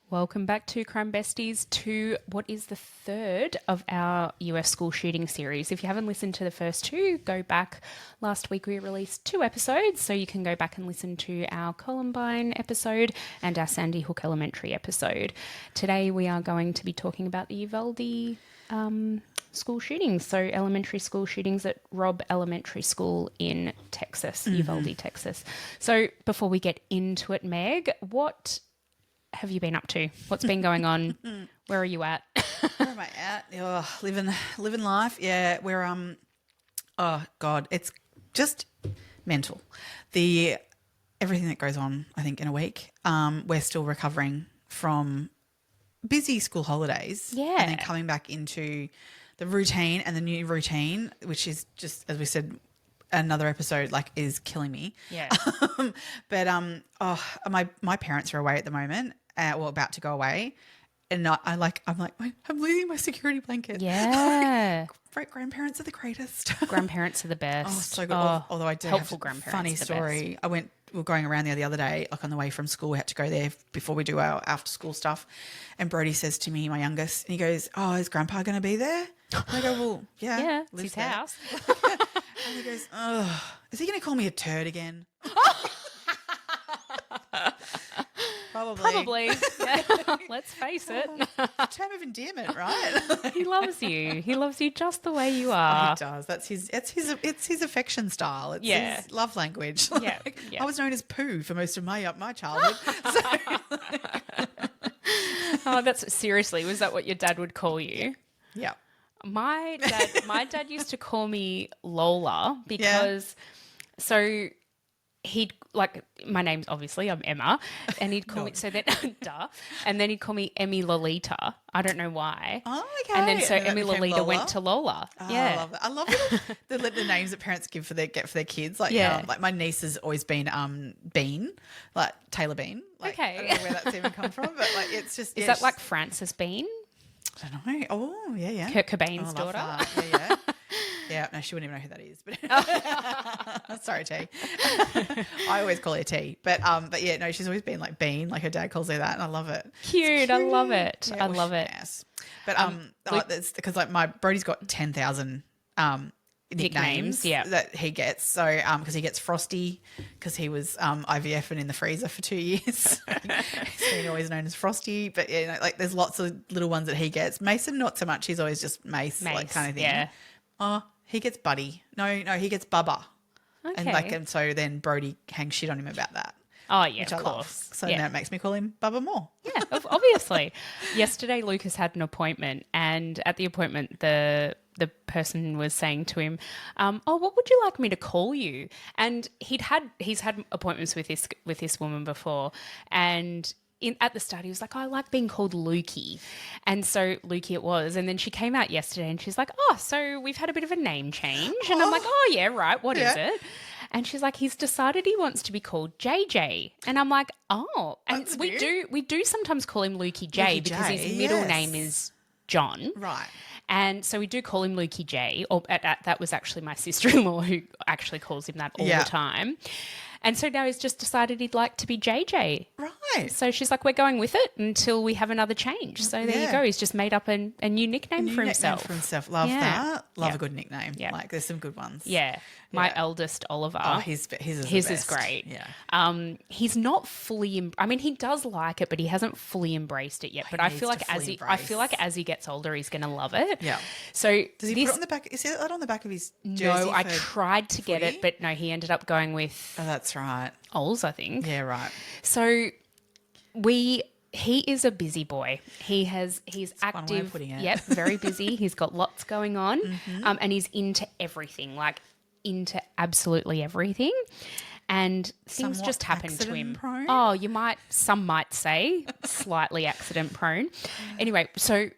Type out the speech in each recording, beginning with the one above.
Welcome back to Crime Besties, to what is the third of our US school shooting series. If you haven't listened to the first two, go back. Last week we released 2 episodes, so you can go back and listen to our Columbine episode and our Sandy Hook Elementary episode. Today we are going to be talking about the Uvalde school shootings, so elementary school shootings at Robb Elementary School in Texas, Uvalde, Texas. So before we get into it, Meg, what have you been up to? What's been going on? Where are you at? Where am I at? Oh, living life. Yeah, we're oh God, it's just mental. Everything that goes on, I think, in a week. We're still recovering from busy school holidays. Yeah. And then coming back into the routine and the new routine, which is just, as we said, another episode, like, is killing me. Yeah. But my parents are away at the moment, about to go away, and I'm like, I'm losing my security blanket. Yeah. Great grandparents are the greatest. Grandparents are the best. Oh, so good. Oh, Although I do helpful have a grandparents funny are the story. We were going around there the other day, like on the way from school. We had to go there before we do our after school stuff. And Brody says to me, my youngest, and he goes, "Oh, is Grandpa going to be there?" And I go, "Well, yeah, Yeah, it's lives his there." house. And he goes, "Oh, is he going to call me a turd again?" Probably. Yeah. Let's face it. Term of endearment, right? He loves you. He loves you just the way you He are. does. It's his affection style. It's Yeah. his love language. Yeah, Like, yeah. I was known as Pooh for most of my childhood. Oh, that's seriously, was that what your dad would call you? Yeah. My dad used to call me Lola because so he'd like, my name's obviously, I'm Emma, and he'd call me, so then duh, and then he'd call me Emmy Lolita. I don't know why. Oh, okay. And then so And then Emmy that became Lolita Lola? went to Lola. Oh, Yeah. I love that. I love the names that parents get for their kids. Like, Yeah. like my niece has always been Bean, like Taylor Bean. Like, Okay. I don't know where that's even come from, but like it's just Is that like Frances Bean? I don't know. Oh, yeah. Kurt Cobain's I love daughter? that. Yeah. Yeah, no, she wouldn't even know who that is. But sorry, T. I always call her T. But yeah, no, she's always been like Bean, like her dad calls her that, and I love it. Cute. I love it. Yeah, I love it. yes. But that's because like my Brody's got 10,000 nicknames yeah. that he gets. So because he gets Frosty because he was IVF-ing in the freezer for 2 years. He's been always known as Frosty. But yeah, like there's lots of little ones that he gets. Mason, not so much. He's always just Mace, like kind of thing. Yeah. Oh, he gets Buddy. No, he gets Bubba. Okay. And so then Brody hangs shit on him about that. Oh, yeah, Which of I course. love. So Yeah. now it makes me call him Bubba more. Yeah, obviously. Yesterday, Lucas had an appointment, and at the appointment, the person was saying to him, "Oh, what would you like me to call you?" And he's had appointments with this woman before, and at the start, he was like, "Oh, I like being called Lukey." And so Lukey it was. And then she came out yesterday and she's like, "Oh, so we've had a bit of a name change." And I'm like, "Oh, yeah, right. What is it?" And she's like, "He's decided he wants to be called JJ." And I'm like, "Oh." And That's we new. do sometimes call him Lukey J Lukey because J, his middle yes. name is John. Right. And so we do call him Lukey J. Or that was actually my sister-in-law who actually calls him that all Yeah. the time. And so now he's just decided he'd like to be JJ. Right. So she's like, "We're going with it until we have another change." So there you Yeah. go. He's just made up a new nickname New for nickname himself. for himself. Love Yeah. that. Love Yeah. a good nickname. Yeah. Like there's some good ones. Yeah. My Yeah. eldest, Oliver. Oh, his is the His is best. great. Yeah. He's not fully. I mean, he does like it, but he hasn't fully embraced it yet. But I needs feel to like fully I feel like as he gets older, he's going to love it. Yeah. So Does he put it on the back? Is it on the back of his jersey? No, I for tried to get footy? it, but no, he ended up going with Oh, that's right. Ols, I think. Yeah, right. So he is a busy boy. He's one way of active. putting it. Yep, very busy. He's got lots going on, and he's into everything, like into absolutely everything. And things Somewhat just happen to accident him. prone? Oh, some might say slightly accident prone. Anyway, so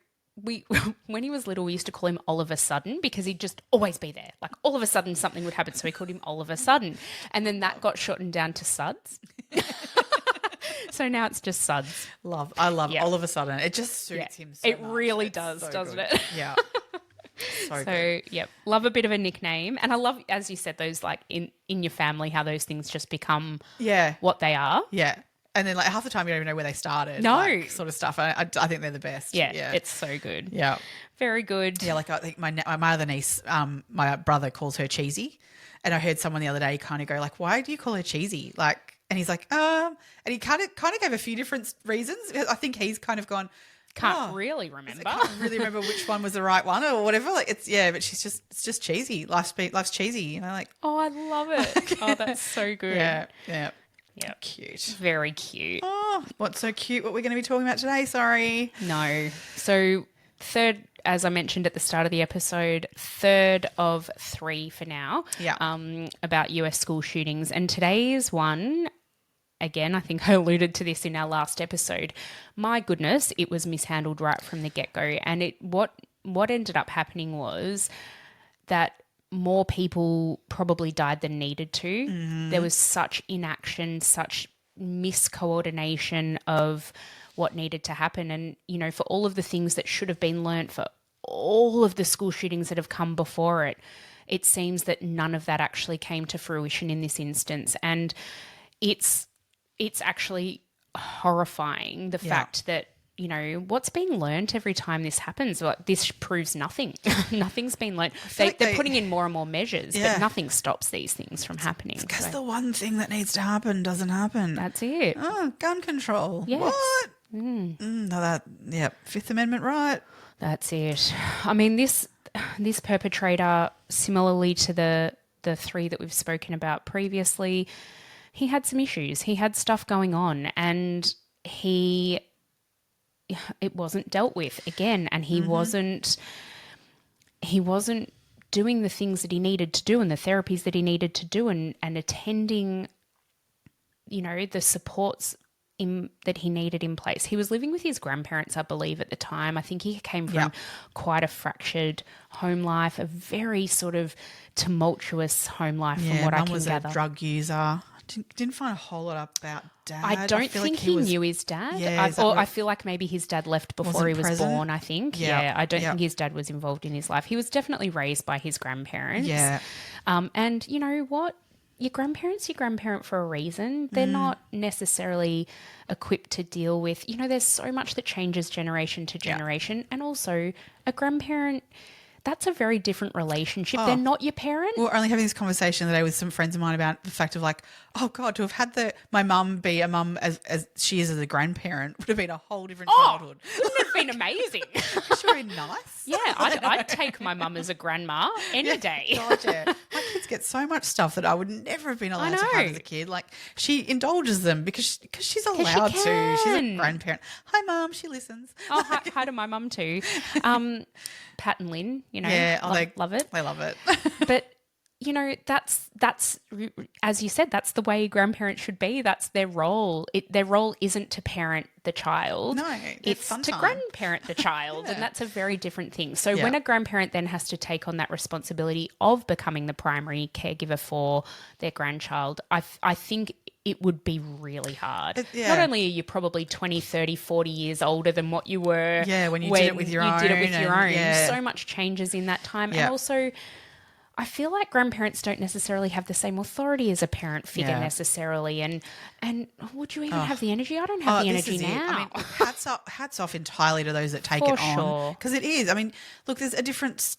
when he was little, we used to call him all of a sudden because he'd just always be there. Like all of a sudden something would happen, so we called him all of a sudden. And then that got shortened down to Suds. So now it's just Suds. I love Yeah. all of a sudden. It just suits him so It much. really It's does, so doesn't good. it? Yeah. So good. So, yep, love a bit of a nickname. And I love, as you said, those like in your family, how those things just become Yeah. what they are. Yeah. And then like half the time you don't even know where they started. No. Like, sort of stuff. I think they're the best. Yeah, it's so good. Yeah. Very good. Yeah, like I think my other niece, my brother calls her Cheesy. And I heard someone the other day kind of go like, why do you call her Cheesy? Like, and he's like, and he kind of gave a few different reasons. I think he's kind of gone, Can't really remember. can't really remember which one was the right one or whatever. Like it's but it's just cheesy. Life's cheesy, you know. Like Oh, I love it. Oh, that's so good. yeah, Cute. Very cute. Oh, what's so cute? What we're going to be talking about today? Sorry. No. So third, as I mentioned at the start of the episode, third of 3 for now. Yeah. About US school shootings, and today's one. Again, I think I alluded to this in our last episode. My goodness, it was mishandled right from the get-go. And what ended up happening was that more people probably died than needed to. Mm-hmm. There was such inaction, such miscoordination of what needed to happen. And, you know, for all of the things that should have been learnt, for all of the school shootings that have come before it, it seems that none of that actually came to fruition in this instance. And it's actually horrifying, the fact that, you know, what's being learnt every time this happens. Like, this proves nothing. Nothing's been learnt. They're putting in more and more measures, but nothing stops these things from happening. Because the one thing that needs to happen doesn't happen. That's it. Oh, gun control. Yes. What? No, Fifth Amendment right. That's it. I mean, this perpetrator, similarly to the 3 that we've spoken about previously, he had some issues. He had stuff going on, and it wasn't dealt with again, and he wasn't doing the things that he needed to do and the therapies that he needed to do, and attending, you know, the supports that he needed in place. He was living with his grandparents, I believe, at the time. I think he came from quite a fractured home life, a very sort of tumultuous home life from what I can gather. Mum was a drug user. Didn't find a whole lot about Dad. I don't think he knew his dad. Yeah, I feel like maybe his dad left before he was present? born, I think. Yeah, I don't think his dad was involved in his life. He was definitely raised by his grandparents. Yeah. And you know what? Your grandparents, your grandparent for a reason. They're not necessarily equipped to deal with, you know, there's so much that changes generation to generation. And also a grandparent, that's a very different relationship. They're not your parent. We were only having this conversation today with some friends of mine about the fact of like, oh God, to have had my mum be a mum as she is as a grandparent would have been a whole different childhood. Wouldn't it have been amazing? It's really nice. Yeah, I'd take my mum as a grandma any day. God, yeah. My kids get so much stuff that I would never have been allowed to have as a kid. Like she indulges them because she's allowed to. She's a grandparent. Hi, Mum. She listens. Oh, hi to my mum too. Pat and Lynn, you know, love it. They love it. But, you know, that's as you said, that's the way grandparents should be. That's their role. Their role isn't to parent the child. No, it's to grandparent the child, and that's a very different thing. So when a grandparent then has to take on that responsibility of becoming the primary caregiver for their grandchild, I think it would be really hard. Not only are you probably 20, 30, 40 years older than what you were when you did it with your own. So much changes in that time. And also, I feel like grandparents don't necessarily have the same authority as a parent figure necessarily. And would you even have the energy? I don't have the energy now. I mean, hats off entirely to those that take it on. Because it is. I mean, look, there's a different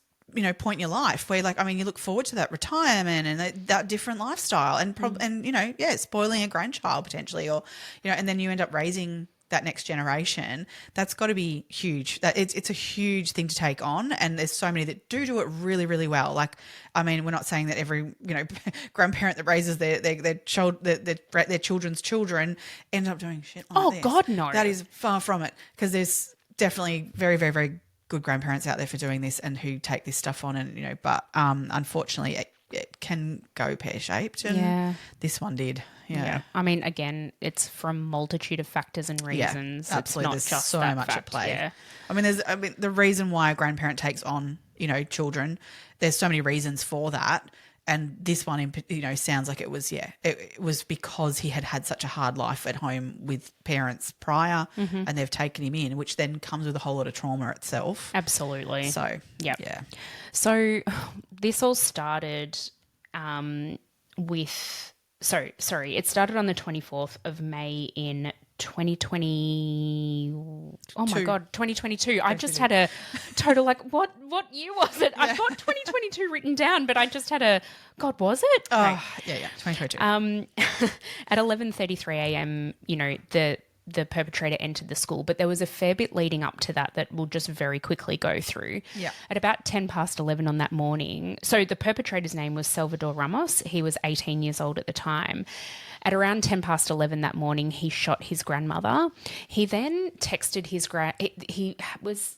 point in your life where, like, I mean, you look forward to that retirement and that different lifestyle and spoiling a grandchild potentially, or, and then you end up raising that next generation. That's got to be huge. That it's a huge thing to take on, and there's so many that do it really, really well. Like, I mean, we're not saying that every grandparent that raises their children's children end up doing shit like this. Oh God, no. That is far from it, because there's definitely very, very, very good grandparents out there for doing this and who take this stuff on, and but unfortunately it can go pear-shaped, and this one did. Yeah. I mean, again, it's from multitude of factors and reasons. Absolutely. It's not there's just so that much fact. at play. Yeah. I mean, the reason why a grandparent takes on, children, there's so many reasons for that. And this one, sounds like it was, it was because he had such a hard life at home with parents prior, and they've taken him in, which then comes with a whole lot of trauma itself. Absolutely. So, yeah. So this all started with sorry. It started on the 24th of May in 2020. Oh my God, 2022. I just had a total what year was it? I've got 2022 written down, but I just had a, God, was it? Oh, yeah, 2022. At 11:33 a.m., the perpetrator entered the school, but there was a fair bit leading up to that we'll just very quickly go through. Yeah. At about 11:10 on that morning, so the perpetrator's name was Salvador Ramos. He was 18 years old at the time. At around 11:10 that morning, he shot his grandmother. He then texted he was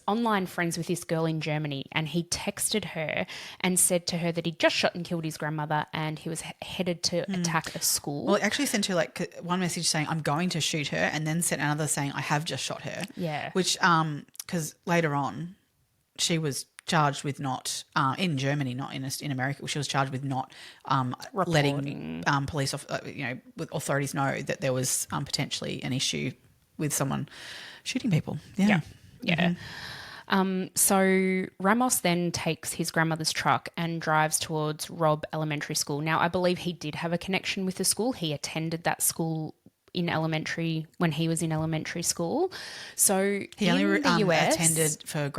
online friends with this girl in Germany, and he texted her and said to her that he'd just shot and killed his grandmother and he was headed to attack a school. Well, it actually sent her one message saying, I'm going to shoot her, and then sent another saying, I have just shot her. Yeah. Which, because later on, she was charged with not, in Germany, not in America, she was charged with not letting police, with authorities know that there was potentially an issue with someone shooting people. Yeah. Yeah. So Ramos then takes his grandmother's truck and drives towards Robb Elementary School. Now, I believe he did have a connection with the school. He attended that school when he was in elementary school. So he only attended for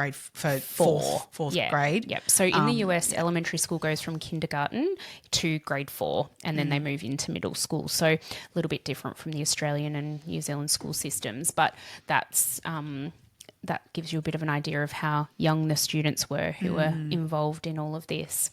fourth grade. Yep. So in the US, elementary school goes from kindergarten to grade 4, and then they move into middle school. So a little bit different from the Australian and New Zealand school systems, but that's that gives you a bit of an idea of how young the students were who were involved in all of this.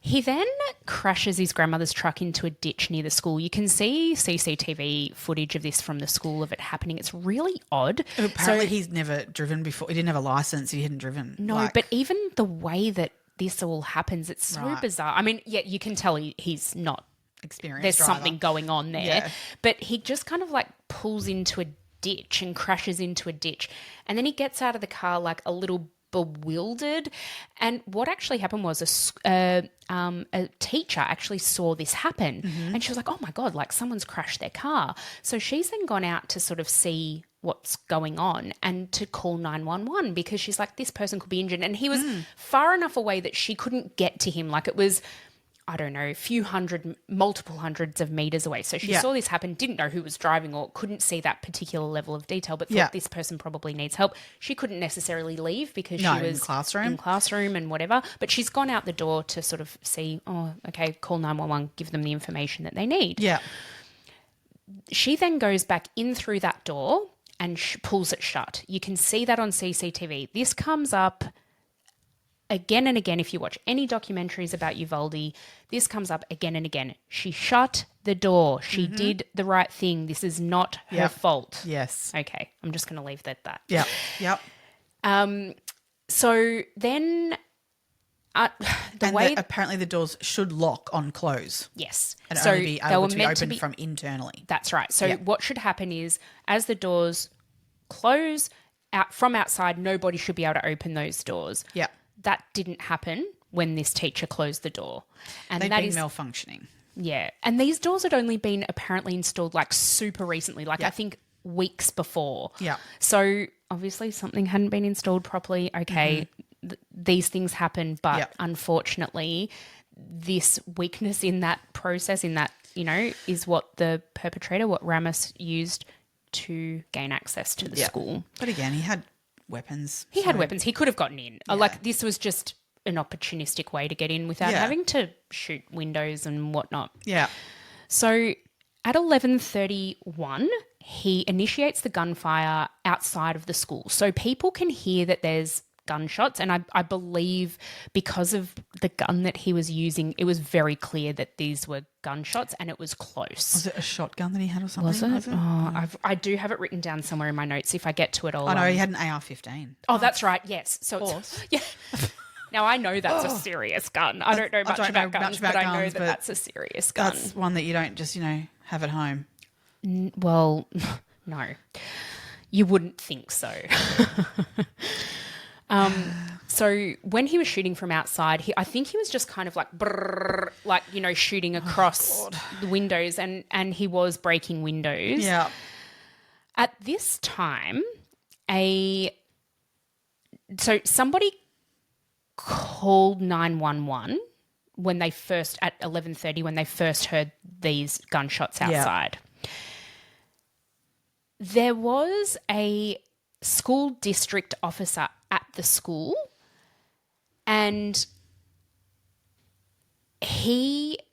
He then crashes his grandmother's truck into a ditch near the school. You can see CCTV footage of this from the school of it happening. It's really odd. Apparently he's never driven before. He didn't have a license. He hadn't driven. No, but even the way that this all happens, it's so bizarre. I mean, yeah, you can tell he's not experienced. There's driver. something going on there. Yeah. But he just kind of pulls into a ditch and crashes into a ditch. And then he gets out of the car a little bewildered. And what actually happened was a teacher actually saw this happen, and she was like, oh my God, someone's crashed their car. So she's then gone out to sort of see what's going on and to call 911, because she's like, this person could be injured. And he was far enough away that she couldn't get to him. It was, I don't know, multiple hundreds of meters away. So she saw this happen, didn't know who was driving or couldn't see that particular level of detail, but thought this person probably needs help. She couldn't necessarily leave because she was in classroom and whatever, but she's gone out the door to sort of see, oh, okay, call 911, give them the information that they need. Yeah. She then goes back in through that door and pulls it shut. You can see that on CCTV. This comes up again and again. If you watch any documentaries about Uvalde, this comes up again and again. She shut the door. She did the right thing. This is not her fault. Yes. Okay, I'm just going to leave that at that. Yeah. Yep. So then apparently the doors should lock on close. Yes. And so only be able to be meant opened from internally. That's right. So what should happen is, as the doors close out from outside, nobody should be able to open those doors. Yeah. That didn't happen when this teacher closed the door. And They've that been is malfunctioning. Yeah. And these doors had only been apparently installed super recently, I think weeks before. Yeah. So obviously something hadn't been installed properly. Okay, these things happen, but unfortunately this weakness in that process, is what the perpetrator, what Ramos used to gain access to the school. But again, he had weapons. He had weapons. He could have gotten in. This was just an opportunistic way to get in without having to shoot windows and whatnot. Yeah. So at 11:31, he initiates the gunfire outside of the school. So people can hear that there's gunshots, and I believe because of the gun that he was using, it was very clear that these were gunshots and it was close. Was it a shotgun that he had or something? Was it? Oh, I do have it written down somewhere in my notes. If I get to it all. Oh, no, he had an AR-15. Oh, that's right. Yes. So it's, yeah. Now, I know that's a serious gun. I don't know much about guns, but I know that that's a serious gun. That's one that you don't just, have at home. Well, no. You wouldn't think so. So when he was shooting from outside, I think he was just kind of brrr, shooting across the windows, and he was breaking windows. Yeah. At this time, somebody called 911 when they first, at 11:30, when they first heard these gunshots outside. There was a school district officer at the school, and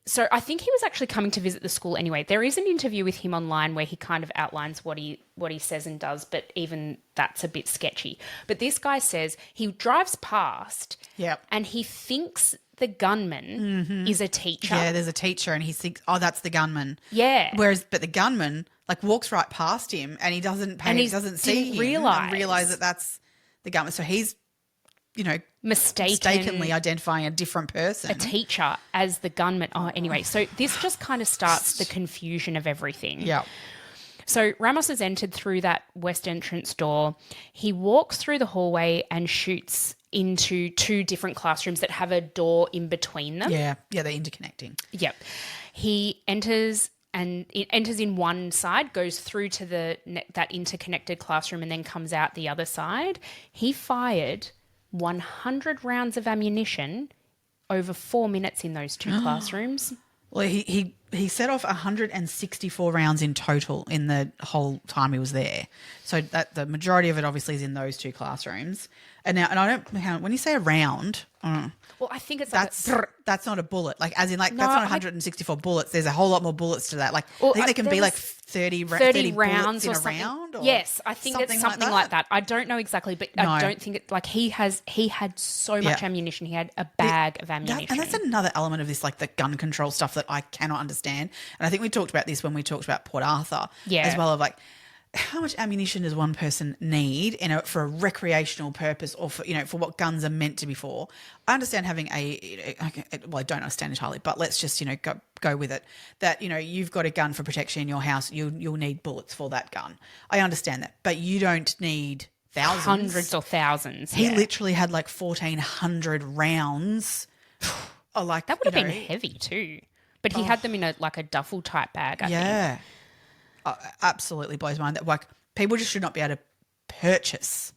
so I think he was actually coming to visit the school anyway. There is an interview with him online where he kind of outlines what he says and does, but even that's a bit sketchy. But this guy says he drives past and he thinks the gunman is a teacher. Yeah, there's a teacher and he thinks, oh, that's the gunman. Yeah. But the gunman walks right past him and he doesn't see him and realize that that's the gunman. So he's, mistakenly identifying a different person. A teacher as the gunman. Oh, anyway, so this just kind of starts the confusion of everything. Yeah. So Ramos has entered through that west entrance door. He walks through the hallway and shoots into 2 different classrooms that have a door in between them. Yeah, they're interconnecting. Yep. He enters in one side, goes through to that interconnected classroom and then comes out the other side. He fired 100 rounds of ammunition over 4 minutes in those 2 classrooms. Well, he set off 164 rounds in total in the whole time he was there. So that the majority of it obviously is in those 2 classrooms. And I don't, when you say a round, well, I think it's that's not a bullet. That's not 164 bullets. There's a whole lot more bullets to that. I think they can be 30 rounds in or a something. round. Or yes, I think it's something like that. I don't know exactly, but I don't think it. He had so much ammunition. He had a bag of ammunition, and that's another element of this, the gun control stuff that I cannot understand. And I think we talked about this when we talked about Port Arthur, as well, of how much ammunition does one person need for a recreational purpose or for what guns are meant to be for? I understand having I don't understand entirely, but let's just go with it. That you've got a gun for protection in your house, you'll need bullets for that gun. I understand that, but you don't need thousands, hundreds or thousands. He literally had 1,400 rounds. That would have been heavy too. But he had them in a duffel type bag. I think. Absolutely blows my mind that people just should not be able to purchase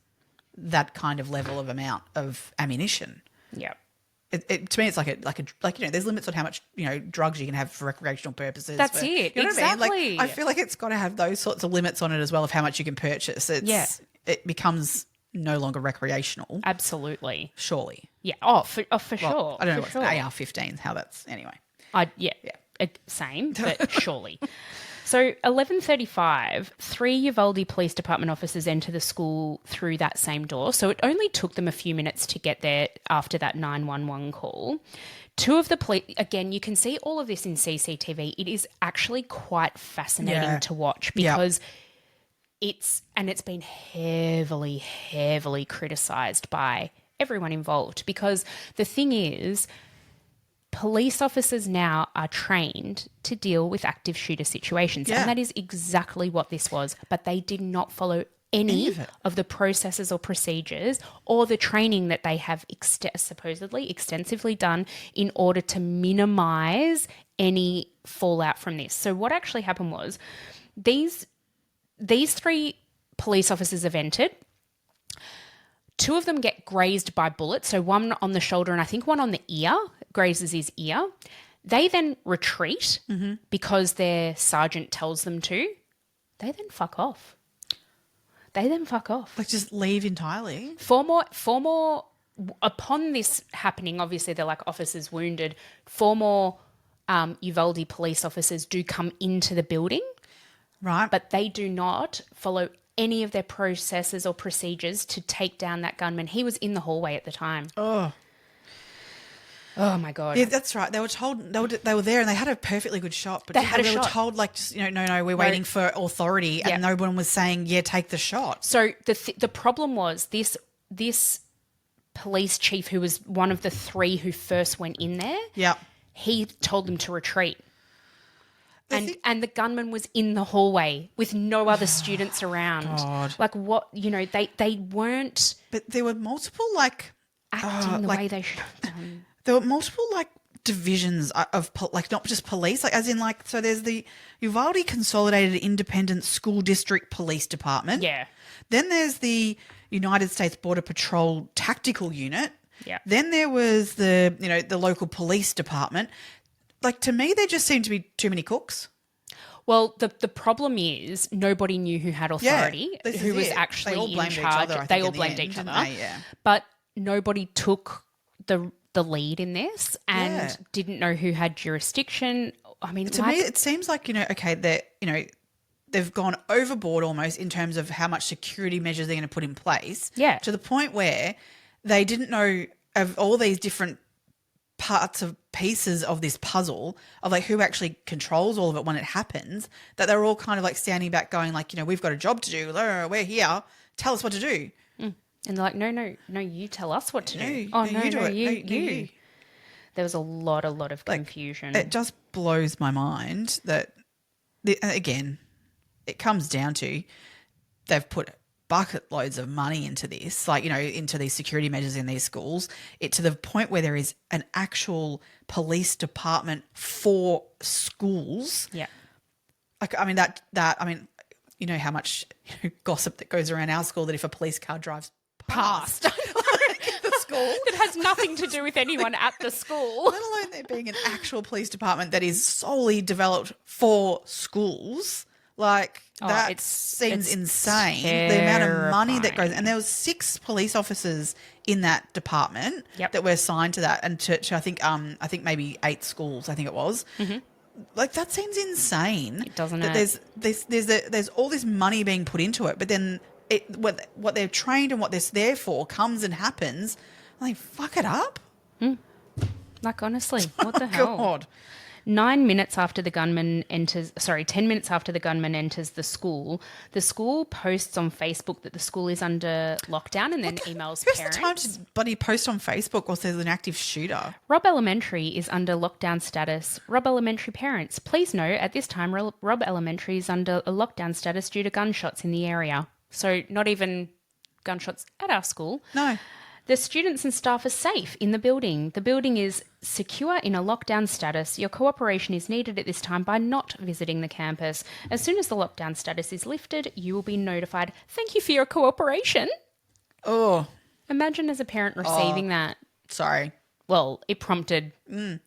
that kind of level of amount of ammunition. Yeah. To me, it's there's limits on how much drugs you can have for recreational purposes. That's it. You know exactly. What I mean? I feel like it's got to have those sorts of limits on it as well of how much you can purchase. It becomes no longer recreational. Absolutely. Surely. Yeah. Oh, for sure. I don't know what's AR-15s, how that's anyway. Same, but surely. So 11:35, 3 Uvalde Police Department officers enter the school through that same door. So it only took them a few minutes to get there after that 911 call. 2 of the police, again, you can see all of this in CCTV. It is actually quite fascinating to watch because it's been heavily, heavily criticised by everyone involved, because the thing is, police officers now are trained to deal with active shooter situations. And that is exactly what this was. But they did not follow any of the processes or procedures or the training that they have supposedly extensively done in order to minimise any fallout from this. So what actually happened was these 3 police officers have entered. 2 of them get grazed by bullets, so one on the shoulder and I think one on the ear, grazes his ear. They then retreat because their sergeant tells them to. They then fuck off. Just leave entirely? 4 more, upon this happening, obviously they're officers wounded, 4 more Uvalde police officers do come into the building. Right. But they do not follow any of their processes or procedures to take down that gunman. He was in the hallway at the time. Oh my God. Yeah, that's right. They were told they were there and they had a perfectly good shot, but they were told no, we're waiting for authority, and no one was saying, take the shot. So the problem was this police chief, who was one of the 3 who first went in there. Yeah. He told them to retreat. And the gunman was in the hallway with no other students around. God. They weren't. But there were multiple acting the way they should have done. There were multiple divisions of not just police, so there's the Uvalde Consolidated Independent School District Police Department. Yeah. Then there's the United States Border Patrol Tactical Unit. Yeah. Then there was the local police department. Like, to me, there just seemed to be too many cooks. Well, the problem is nobody knew who had authority, this who is was it. actually They all in blamed each charge. other, I They think, all in the blamed end, each other. didn't they? Yeah. But nobody took the lead in this and didn't know who had jurisdiction. I mean, To me, it seems like, okay, they've gone overboard almost in terms of how much security measures they're going to put in place. Yeah. To the point where they didn't know of all these different pieces of this puzzle of like who actually controls all of it when it happens, that they're all kind of like standing back going like, we've got a job to do. We're here. Tell us what to do. And they're like, no, you tell us what to do. No, you do it. You. There was a lot of confusion. It just blows my mind that, again, it comes down to they've put bucket loads of money into this, like, into these security measures in these schools, to the point where there is an actual police department for schools. Yeah. Like, I mean, you know how much gossip that goes around our school that if a police car drives past the school, that has nothing to do with anyone at the school. let alone there being an actual police department that is solely developed for schools. Like, that seems insane. Terrifying. The amount of money that goes, and there was 6 police officers in that department that were assigned to that, and to I think maybe 8 schools. I think it was. Mm-hmm. Like, that seems insane. It doesn't. That there's all this money being put into it, but then what they're trained and what they're there for comes and happens. Like, fuck it up. Like, honestly, what the hell? God. 10 minutes after the gunman enters the school posts on Facebook that the school is under lockdown and then emails Who's parents. the time to bloody post on Facebook whilst there's an active shooter? Robb Elementary is under lockdown status. Robb Elementary parents, please note at this time Robb Elementary is under a lockdown status due to gunshots in the area. So not even gunshots at our school. No. The students and staff are safe in the building. The building is secure in a lockdown status. Your cooperation is needed at this time by not visiting the campus. As soon as the lockdown status is lifted, you will be notified. Thank you for your cooperation. Oh. Imagine as a parent receiving that. Sorry. Well, it prompted a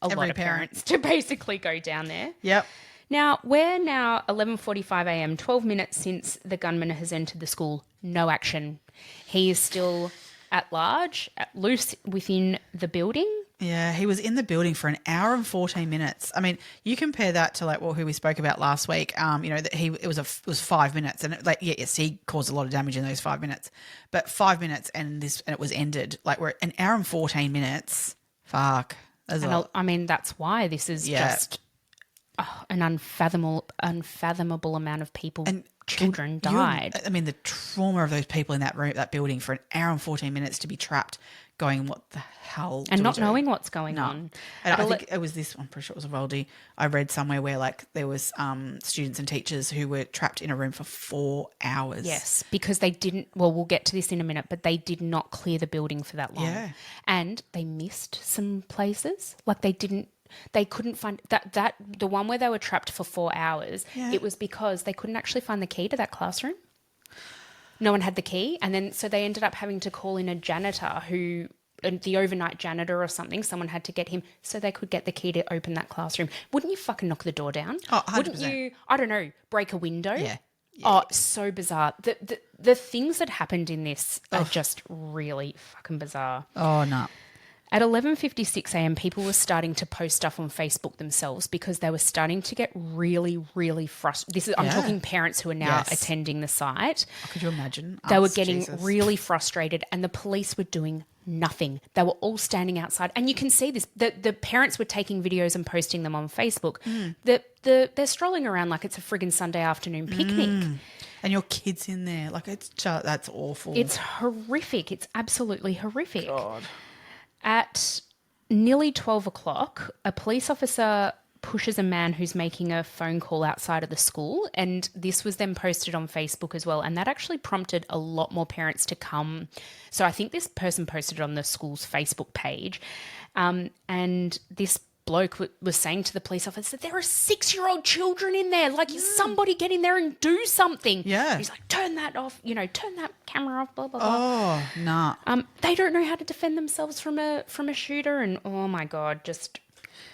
lot Every of parent parents to basically go down there. Yep. Now, we're now 11:45 a.m., 12 minutes since the gunman has entered the school. No action. He is still at large, loose within the building. Yeah, he was in the building for an hour and 14 minutes. I mean, you compare that to who we spoke about last week. That it was 5 minutes, and yes, he caused a lot of damage in those 5 minutes, but 5 minutes and it was ended. Like, we're an hour and 14 minutes. Fuck, I mean, that's why this is just an unfathomable amount of people. And children died. I mean, the trauma of those people in that building for an hour and 14 minutes to be trapped going, what the hell? And not knowing what's going on. And I think it was I'm pretty sure it was Uvalde. I read somewhere where there was students and teachers who were trapped in a room for 4 hours. Yes, because they didn't, well, we'll get to this in a minute, but they did not clear the building for that long. Yeah. And they missed some places. Like, they couldn't find that the one where they were trapped for 4 hours. Yeah. It was because they couldn't actually find the key to that classroom. No one had the key, and then so they ended up having to call in a janitor the overnight janitor or something. Someone had to get him so they could get the key to open that classroom. Wouldn't you fucking knock the door down? Oh, 100%. Wouldn't you? I don't know, break a window? Yeah. Oh, so bizarre. The things that happened in this are just really fucking bizarre. Oh, no. At 11:56 a.m, people were starting to post stuff on Facebook themselves because they were starting to get really, really frustrated. I'm talking parents who are now attending the site. Oh, could you imagine? They were getting really frustrated, and the police were doing nothing. They were all standing outside, and you can see this. The parents were taking videos and posting them on Facebook. They're strolling around like it's a friggin' Sunday afternoon picnic. And your kid's in there. Like, that's awful. It's horrific. It's absolutely horrific. God. At nearly 12 o'clock, a police officer pushes a man who's making a phone call outside of the school, and this was then posted on Facebook as well, and that actually prompted a lot more parents to come. So I think this person posted it on the school's Facebook page, and this bloke was saying to the police officer, there are 6-year-old children in there. Like, somebody get in there and do something. Yeah. He's like, turn that off, turn that camera off, blah, blah, blah. Oh, nah. They don't know how to defend themselves from a shooter, and oh my God, just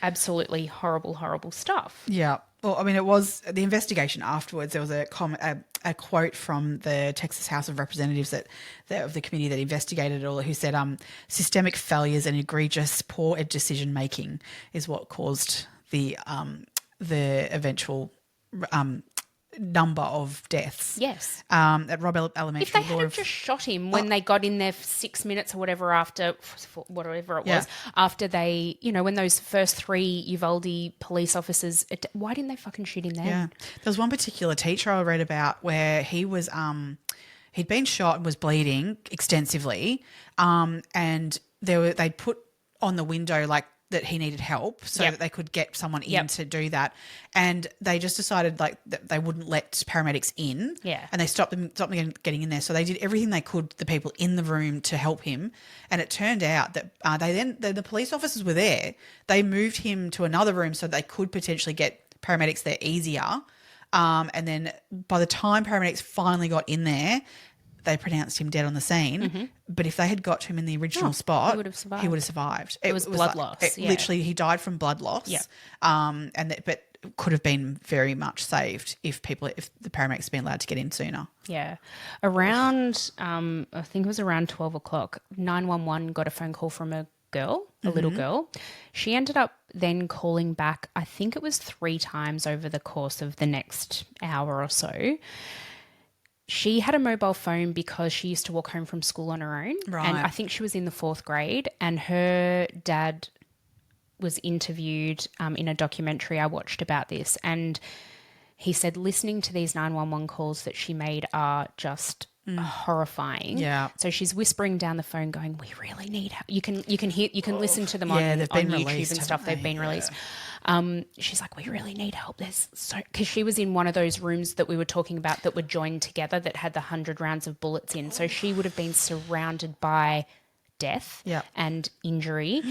absolutely horrible, horrible stuff. Yeah. Well, I mean, it was the investigation afterwards. There was a quote from the Texas House of Representatives of the committee that investigated it all, who said, systemic failures and egregious poor decision making is what caused the eventual number of deaths. Yes. At Robb Elementary. If they had just shot him when they got in there for 6 minutes or whatever whatever it was, after they, when those first 3 Uvalde police officers, why didn't they fucking shoot him then? Yeah. There was one particular teacher I read about where he was, he'd been shot and was bleeding extensively, and they'd put on the window like that he needed help so that they could get someone in to do that. And they just decided like that they wouldn't let paramedics in. Yeah. And they stopped them getting in there. So they did everything they could, the people in the room, to help him. And it turned out that the police officers were there. They moved him to another room so they could potentially get paramedics there easier. And then by the time paramedics finally got in there, they pronounced him dead on the scene. Mm-hmm. But if they had got to him in the original spot, he would have survived. It was blood loss. Literally, he died from blood loss. Yeah. But could have been very much saved if the paramedics had been allowed to get in sooner. Yeah. Around, I think it was around 12 o'clock, 911 got a phone call from a girl, a little girl. She ended up then calling back, I think it was 3 times over the course of the next hour or so. She had a mobile phone because she used to walk home from school on her own. Right. And I think she was in the 4th grade, and her dad was interviewed in a documentary I watched about this. And he said listening to these 911 calls that she made are just horrifying. Yeah. So she's whispering down the phone going, we really need help. You can listen to them on they've been YouTube released, and stuff. They've been released. She's like, we really need help. Because she was in one of those rooms that we were talking about that were joined together that had the 100 rounds of bullets in. So she would have been surrounded by death and injury.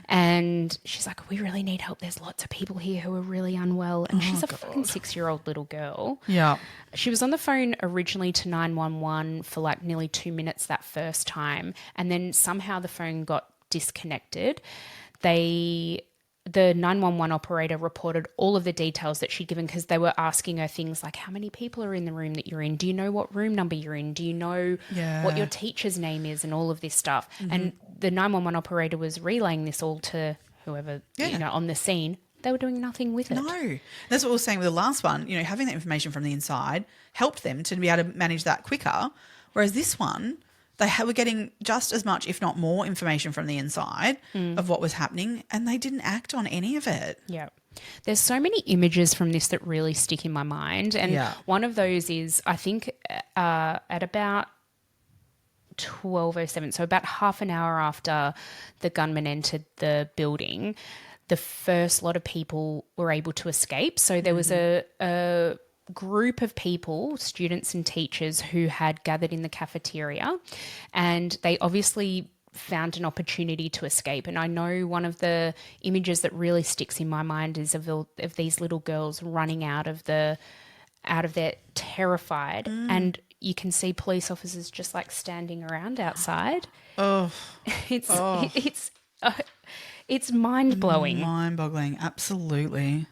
And she's like, we really need help. There's lots of people here who are really unwell. And she's a fucking 6-year-old little girl. Yeah. She was on the phone originally to 911 for like nearly 2 minutes that first time. And then somehow the phone got disconnected. The 911 operator reported all of the details that she'd given because they were asking her things like, how many people are in the room that you're in? Do you know what room number you're in? Do you know what your teacher's name is and all of this stuff? Mm-hmm. And the 911 operator was relaying this all to whoever, on the scene. They were doing nothing with it. No. That's what we were saying with the last one. Having that information from the inside helped them to be able to manage that quicker. Whereas this one, they were getting just as much, if not more, information from the inside of what was happening, and they didn't act on any of it. Yeah. There's so many images from this that really stick in my mind. And one of those is, I think, at about 12:07, so about half an hour after the gunman entered the building, the first lot of people were able to escape. So there was a group of people, students and teachers, who had gathered in the cafeteria, and they obviously found an opportunity to escape. And I know one of the images that really sticks in my mind is of these little girls running out of there terrified, and you can see police officers just like standing around outside. It's mind-blowing. Mind-boggling, absolutely.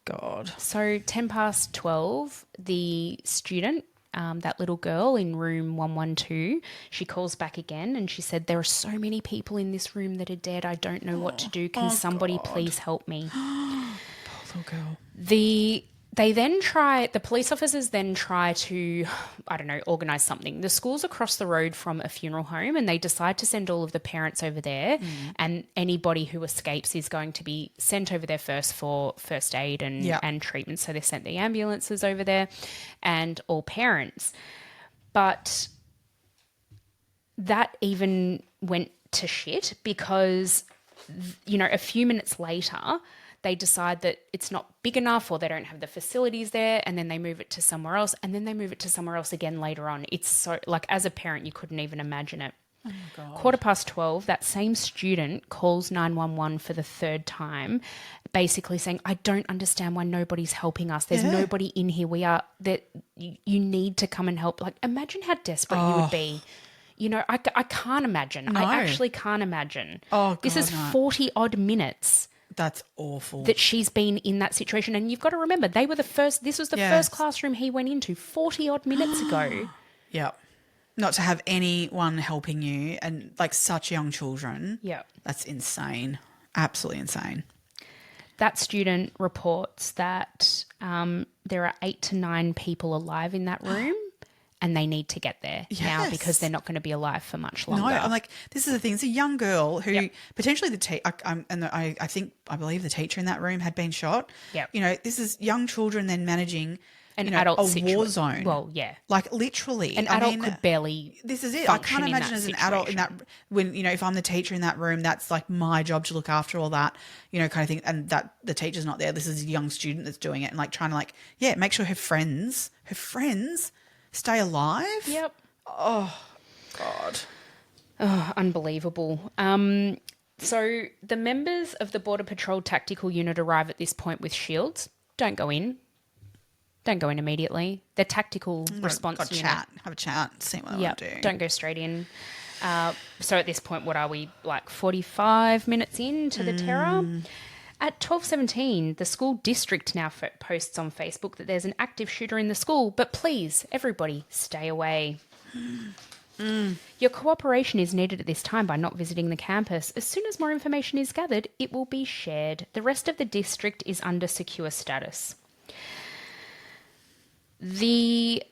God. So 12:10, the student, that little girl in room 112, she calls back again and she said, there are so many people in this room that are dead. I don't know what to do. Can somebody please help me? Poor little girl. The police officers then try to, I don't know, organise something. The school's across the road from a funeral home, and they decide to send all of the parents over there, and anybody who escapes is going to be sent over there first for first aid and treatment. So they sent the ambulances over there and all parents. But that even went to shit because, a few minutes later, they decide that it's not big enough or they don't have the facilities there, and then they move it to somewhere else, and then they move it to somewhere else again later on. It's so, like, as a parent, you couldn't even imagine it. Oh, my God. 12:15, that same student calls 911 for the third time, basically saying, I don't understand why nobody's helping us. There's nobody in here. You need to come and help. Like, imagine how desperate you would be. You know, I can't imagine. No. I actually can't imagine. Oh, this is 40 odd minutes. That's awful. That she's been in that situation. And you've got to remember, this was the first classroom he went into 40 odd minutes ago. Yeah. Not to have anyone helping you and like such young children. Yeah. That's insane. Absolutely insane. That student reports that there are 8 to 9 people alive in that room and they need to get there now because they're not going to be alive for much longer. No, I'm like, this is the thing. It's a young girl who potentially I believe the teacher in that room had been shot. Yep. You know, this is young children then managing adult war zone. Well, yeah. Like literally. An adult could barely This is it. I can't imagine as an adult in that when, you know, if I'm the teacher in that room, that's like my job to look after all that, you know, kind of thing. And that the teacher's not there. This is a young student that's doing it and like trying to like, make sure her friends stay alive. Yep. Oh, God. Oh, unbelievable. So the members of the Border Patrol Tactical Unit arrive at this point with shields. Don't go in. Don't go in immediately. The tactical response unit. Have a chat, see what they want to do. Don't go straight in. So at this point, what are we, like 45 minutes into the terror? At 12:17, the school district now posts on Facebook that there's an active shooter in the school, but please, everybody, stay away. Your cooperation is needed at this time by not visiting the campus. As soon as more information is gathered, it will be shared. The rest of the district is under secure status. They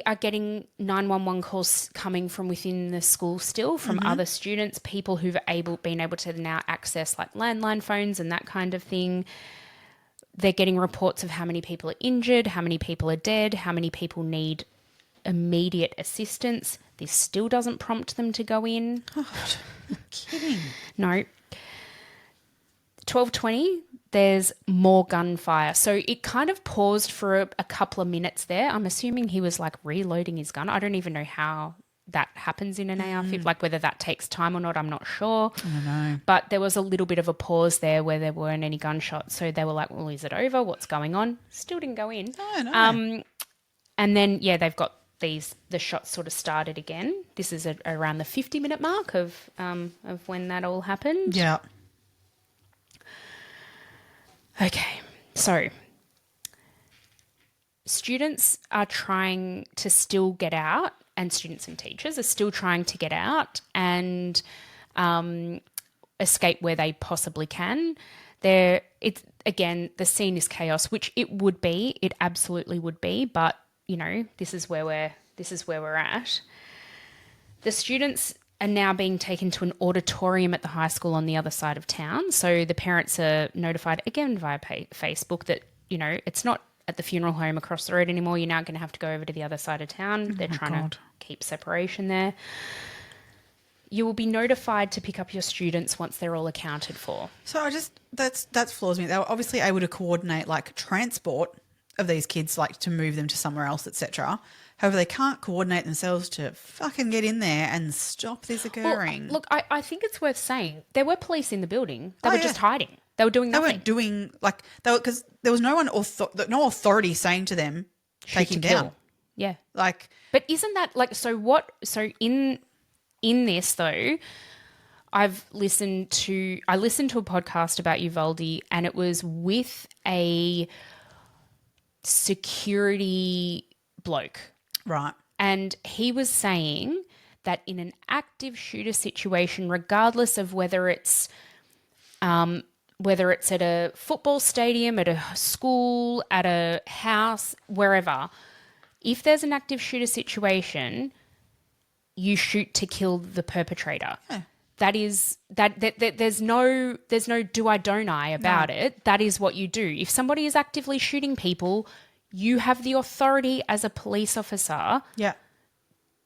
are getting 911 calls coming from within the school still, from other students, people who've been able to now access like landline phones and that kind of thing. They're getting reports of how many people are injured, how many people are dead, how many people need immediate assistance. This still doesn't prompt them to go in. God, you're kidding. No. 12:20, there's more gunfire. So it kind of paused for a couple of minutes there. I'm assuming he was like reloading his gun. I don't even know how that happens in an AR-15, like whether that takes time or not, I'm not sure. I don't know. But there was a little bit of a pause there where there weren't any gunshots. So they were like, well, is it over? What's going on? Still didn't go in. No. And then, they've got the shots sort of started again. This is around the 50-minute mark of when that all happened. Yeah. Okay, so students are trying to still get out, and students and teachers are still trying to get out and escape where they possibly can. Again, the scene is chaos, which it absolutely would be, but you know, this is where we're at. The students are now being taken to an auditorium at the high school on the other side of town. So the parents are notified again via Facebook that, you know, it's not at the funeral home across the road anymore. You're now going to have to go over to the other side of town. They're trying to keep separation there. You will be notified to pick up your students once they're all accounted for. So that floors me. They were obviously able to coordinate like transport of these kids, like to move them to somewhere else, etc. However, they can't coordinate themselves to fucking get in there and stop this occurring. Well, look, I think it's worth saying there were police in the building. They were just hiding. They were doing nothing. They weren't doing because there was no one no authority saying to them, take him down. Yeah. Like, but isn't that like so? What so in this though? I listened to a podcast about Uvalde, and it was with a security bloke. Right. And he was saying that in an active shooter situation, regardless of whether it's at a football stadium, at a school, at a house, wherever, if there's an active shooter situation, you shoot to kill the perpetrator. Yeah. That is that there's no do I don't I about it. That is what you do. If somebody is actively shooting people, you have the authority as a police officer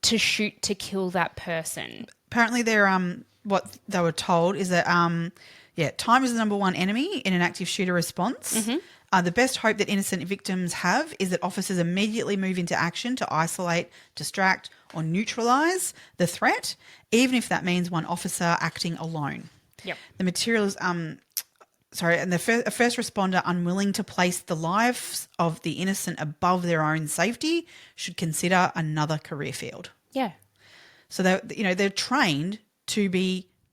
to shoot to kill that person. Apparently they're what they were told is that time is the number one enemy in an active shooter response. The best hope that innocent victims have is that officers immediately move into action to isolate, distract, or neutralise the threat, even if that means one officer acting alone. Yep. The materials, and a first responder unwilling to place the lives of the innocent above their own safety should consider another career field. Yeah. So they're trained to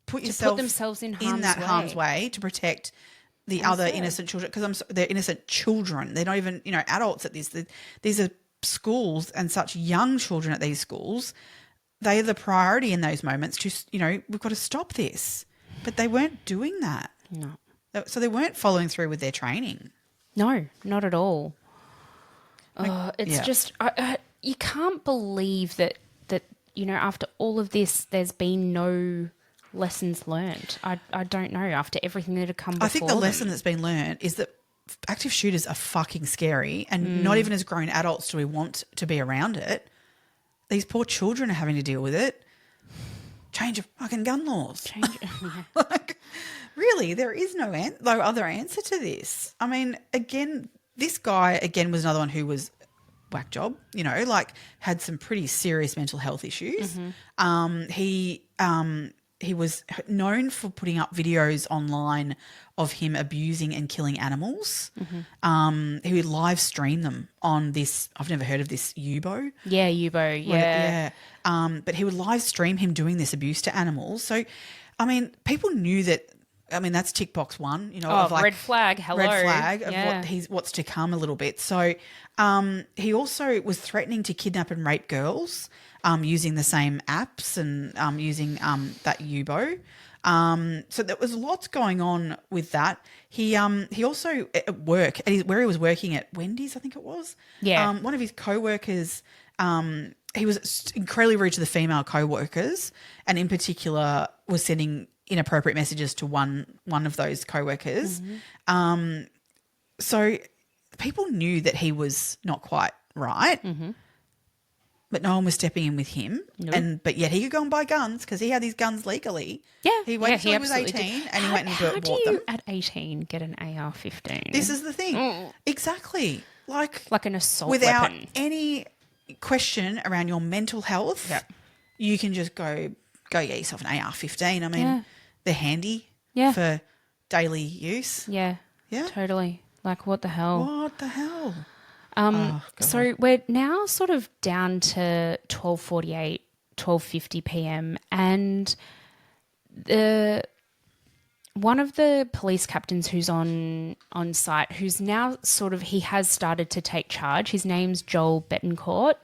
put themselves in harm's way to protect the other innocent children, because they're innocent children. They're not even adults at this. These are schools and such young children at these schools. They are the priority in those moments. We've got to stop this, but they weren't doing that. No. So they weren't following through with their training. No, not at all. Just you can't believe that after all of this, there's been no lessons learned. I don't know, after everything that had come before. I think the lesson that's been learned is that active shooters are fucking scary, and not even as grown adults do we want to be around it. These poor children are having to deal with it. Change of fucking gun laws. Really, there is no other answer to this. I mean, again, this guy, was another one who was whack job, had some pretty serious mental health issues. Mm-hmm. He was known for putting up videos online of him abusing and killing animals. Mm-hmm. He would live stream them on this. I've never heard of this Yubo. Yeah, Yubo. Yeah. But he would live stream him doing this abuse to animals. So, I mean, people knew that. I mean, that's tick box one, red flag. Hello. Red flag of what's to come a little bit. So, he also was threatening to kidnap and rape girls, using the same apps and using that Yubo. So there was lots going on with that. He also at work, where he was working at Wendy's, I think it was. Yeah. One of his co-workers, he was incredibly rude to the female co-workers, and in particular was sending inappropriate messages to one of those co-workers. Mm-hmm. So people knew that he was not quite right. Mm-hmm. But no one was stepping in with him. Nope. But yet he could go and buy guns because he had these guns legally. Yeah. He waited until he was 18 and he went and bought them. How do you at 18 get an AR-15? This is the thing. Exactly. Like an assault without weapon. any question around your mental health, you can just go get yourself an AR-15. I mean, they're handy for daily use. Yeah. Yeah. Totally. Like, what the hell? What the hell? So we're now sort of down to 12:48, 12:50 p.m. and one of the police captains who's on site, who's now he has started to take charge. His name's Joel Betancourt.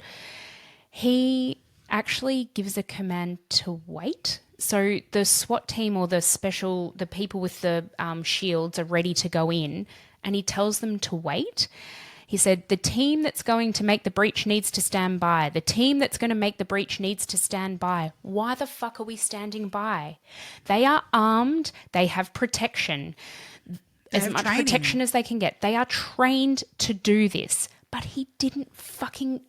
He actually gives a command to wait. So the SWAT team or the people with the shields are ready to go in, and he tells them to wait. He said, the team that's going to make the breach needs to stand by. The team that's going to make the breach needs to stand by. Why the fuck are we standing by? They are armed. They have protection. As much protection as they can get. They are trained to do this. But he didn't fucking,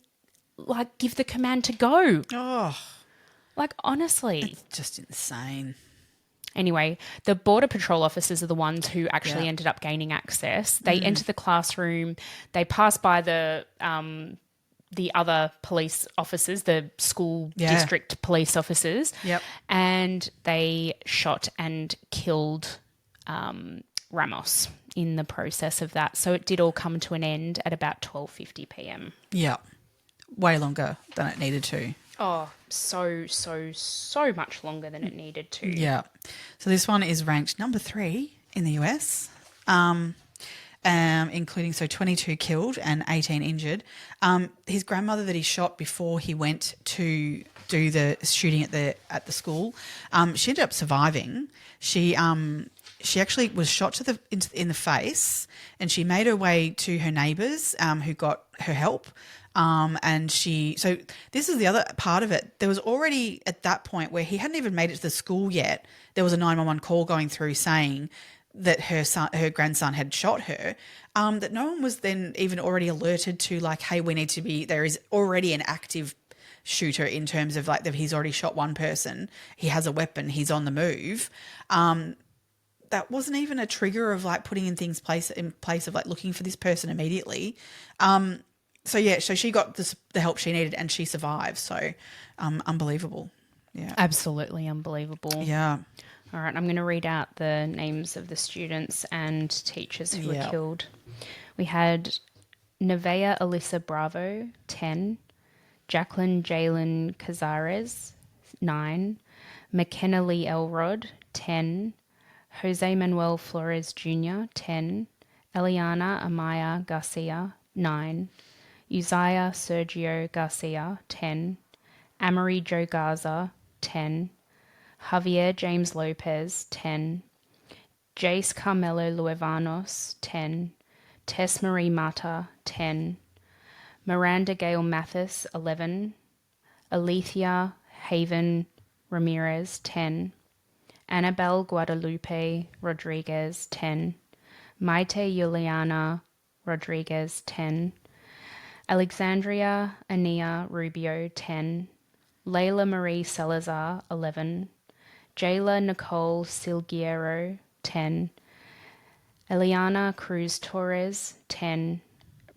give the command to go. Oh. Honestly. It's just insane. Anyway, the Border Patrol officers are the ones who actually ended up gaining access. They enter the classroom. They pass by the other police officers, the school district police officers. Yep. And they shot and killed Ramos in the process of that. So it did all come to an end at about 12:50 p.m. Yeah. Way longer than it needed to. Oh, so much longer than it needed to. Yeah. So this one is ranked number 3 in the US, including 22 killed and 18 injured. His grandmother that he shot before he went to do the shooting at the school, she ended up surviving. She actually was shot in the face, and she made her way to her neighbours who got her help. So this is the other part of it. There was already at that point where he hadn't even made it to the school yet. There was a 911 call going through saying that her grandson had shot her. That no one was then even already alerted to hey, there is already an active shooter in terms of that he's already shot one person. He has a weapon. He's on the move. that wasn't even a trigger of like putting in place of like looking for this person immediately. So she got the help she needed and she survived. So unbelievable. Yeah. Absolutely unbelievable. Yeah. All right, I'm going to read out the names of the students and teachers who were killed. We had Nevaeh Alyssa Bravo, 10. Jacqueline Jalen Cazares, 9. McKenna Lee Elrod, 10. Jose Manuel Flores Jr., 10. Eliana Amaya Garcia, 9. Uzziah Sergio Garcia, 10. Amory Joe Garza, 10. Javier James Lopez, 10. Jace Carmelo Luevanos, 10. Tess Marie Mata, 10. Miranda Gale Mathis, 11. Alethea Haven Ramirez, 10. Annabelle Guadalupe Rodriguez, 10. Maite Juliana Rodriguez, 10. Alexandria Ania Rubio, 10. Layla Marie Salazar, 11. Jayla Nicole Silguero, 10. Eliana Cruz Torres, 10.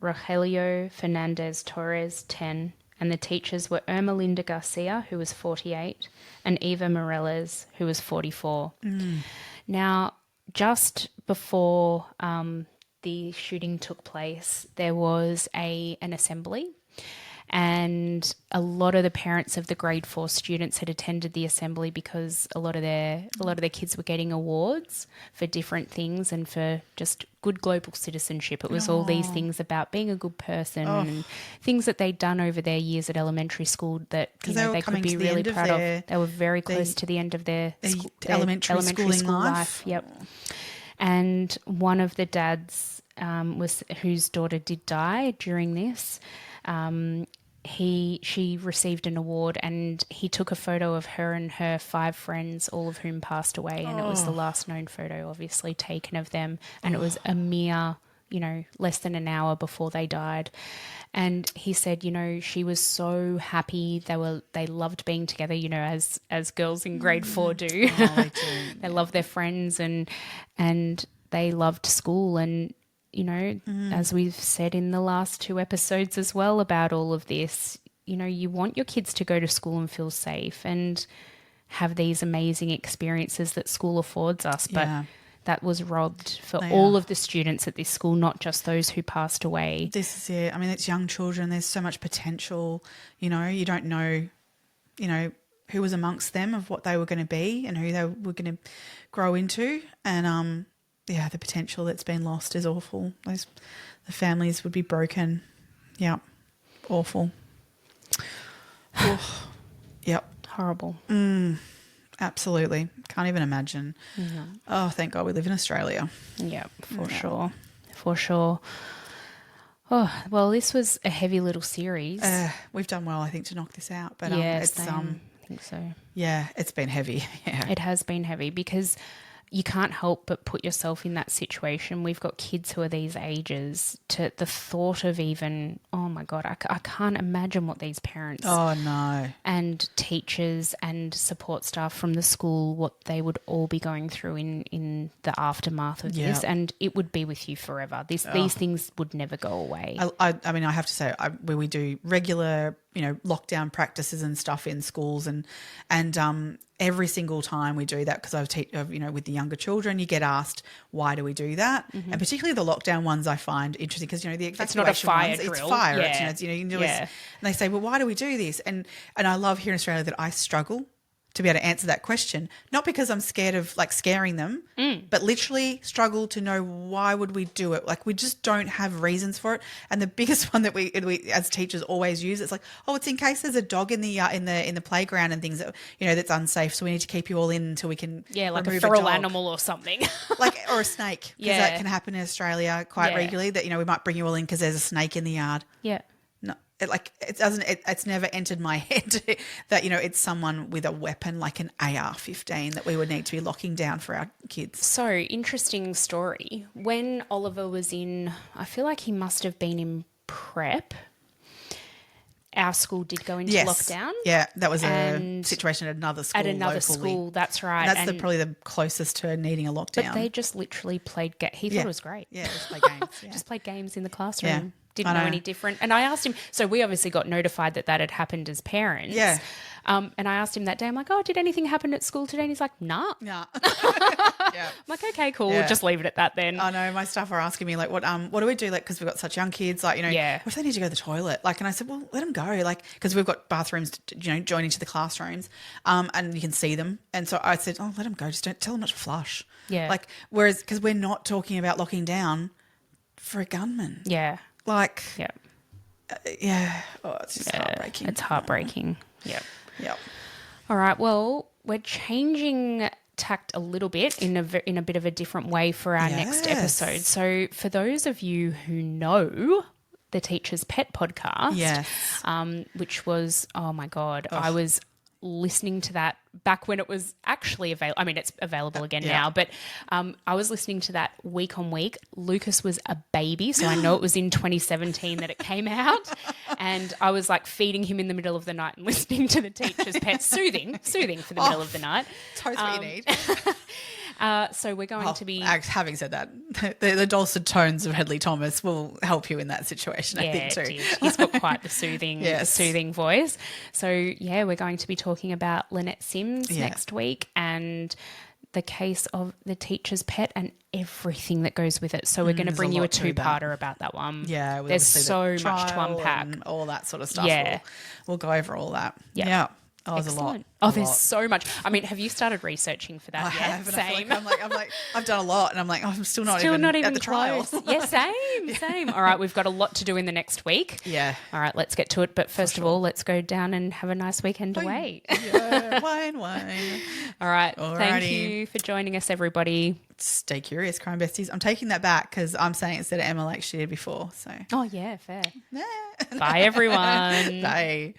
Rogelio Fernandez Torres, 10. And the teachers were Irma Linda Garcia, who was 48, and Eva Morales, who was 44. Now, just before the shooting took place, there was an assembly, and a lot of the parents of the grade 4 students had attended the assembly because a lot of their kids were getting awards for different things and for just good global citizenship. It was all these things about being a good person and things that they'd done over their years at elementary school that they could be really proud of. They were very close to the end of their elementary school life. Yep. And one of the dads whose daughter did die during this. She received an award, and he took a photo of her and her 5 friends, all of whom passed away, and it was the last known photo obviously taken of them, and it was a mere less than an hour before they died. And he said, she was so happy. They loved being together, as girls in grade 4 do. Oh, they do. They love their friends and they loved school. And as we've said in the last 2 episodes as well about all of this, you want your kids to go to school and feel safe and have these amazing experiences that school affords us. But that was robbed for all of the students at this school, not just those who passed away. This is it. I mean, it's young children. There's so much potential. You don't know, who was amongst them, of what they were going to be and who they were going to grow into. And, the potential that's been lost is awful. The families would be broken. Yeah, awful. Oh, yep. Horrible. Absolutely. Can't even imagine. Yeah. Oh, thank God we live in Australia. Yeah, for sure. For sure. Oh, well, this was a heavy little series. We've done well, I think, to knock this out. But it's I think so. Yeah, it's been heavy. Yeah. It has been heavy because you can't help but put yourself in that situation. We've got kids who are these ages. To the thought of even, oh my God, I can't imagine what these parents and teachers and support staff from the school, what they would all be going through in the aftermath of this. And it would be with you forever. These things would never go away. I mean, I have to say, when we do regular, lockdown practices and stuff in schools, and every single time we do that, because with the younger children, you get asked, why do we do that? Mm-hmm. And particularly the lockdown ones I find interesting because, the evacuation it's not a fire ones, drill. it's fire. Yeah. You can do and they say, well, why do we do this? And I love here in Australia that I struggle to be able to answer that question, not because I'm scared of scaring them, but literally struggle to know why would we do it. We just don't have reasons for it. And the biggest one that we as teachers always use, it's it's in case there's a dog in the playground and things that that's unsafe, so we need to keep you all in until we can like remove a feral dog. Animal or something, or a snake, because that can happen in Australia quite regularly. That we might bring you all in because there's a snake in the yard. Yeah. No, it's never entered my head that it's someone with a weapon like an AR-15 that we would need to be locking down for our kids. So, interesting story. When Oliver was I feel like he must have been in prep, our school did go into Yes. lockdown. Yeah, that was a And situation at another school. At another locally. school, that's right. And that's probably the closest to needing a lockdown. But they just literally played he thought it was great. Yeah, just play games. Yeah. Just played games in the classroom. Yeah. Didn't I know know. any different. And I asked him, so we obviously got notified that had happened as parents. Yeah. And I asked him that day, I'm like, oh, did anything happen at school today? And he's like, nah. Nah. Yeah. I'm like, okay, cool. Yeah. We'll just leave it at that then. I know my staff are asking me like, what do we do? Like, because we've got such young kids, like, Yeah. what if they need to go to the toilet? Like, and I said, well, let them go. Like, because we've got bathrooms, joining to the classrooms, and you can see them. And so I said, oh, let them go. Just don't tell them not to flush. Yeah. Like, whereas, because we're not talking about locking down for a gunman. Yeah. Like, Yeah. yeah. Oh, it's just heartbreaking. It's heartbreaking. Yeah. Yeah. All right. Well, we're changing tact a little bit in a bit of a different way for our next Yes. episode. So for those of you who know the Teacher's Pet podcast, Yes. which was, oh my God, I was listening to that back when it was actually available. I mean, it's available again now, but I was listening to that week on week. Lucas was a baby, so I know it was in 2017 that it came out, and I was like feeding him in the middle of the night and listening to the Teacher's Pet, soothing for the middle of the night. Toast what you need. So we're going to be... Having said that, the dulcet tones of Hedley Thomas will help you in that situation, I think, too. It did. He's got quite the soothing voice. So, yeah, we're going to be talking about Lynette Sims next week and the case of the Teacher's Pet and everything that goes with it. So we're going to bring you a two-parter about that one. Yeah. There's so much to unpack. And all that sort of stuff. Yeah. We'll go over all that. Yeah. Yeah. Oh, there's a lot. Excellent. Oh, there's so much. I mean, have you started researching for that I yet? have, and I feel Same. like I'm like, I've done a lot, and I'm like, I'm still not even at the close. trial. Yeah, same. All right, we've got a lot to do in the next week. Yeah. All right, let's get to it. But first of all, let's go down and have a nice weekend away. Yeah, wine. All right. Alrighty. Thank you for joining us, everybody. Stay curious, crime besties. I'm taking that back because I'm saying it instead of Emma like she did before. So. Oh, yeah, fair. Nah. Bye, everyone. Bye.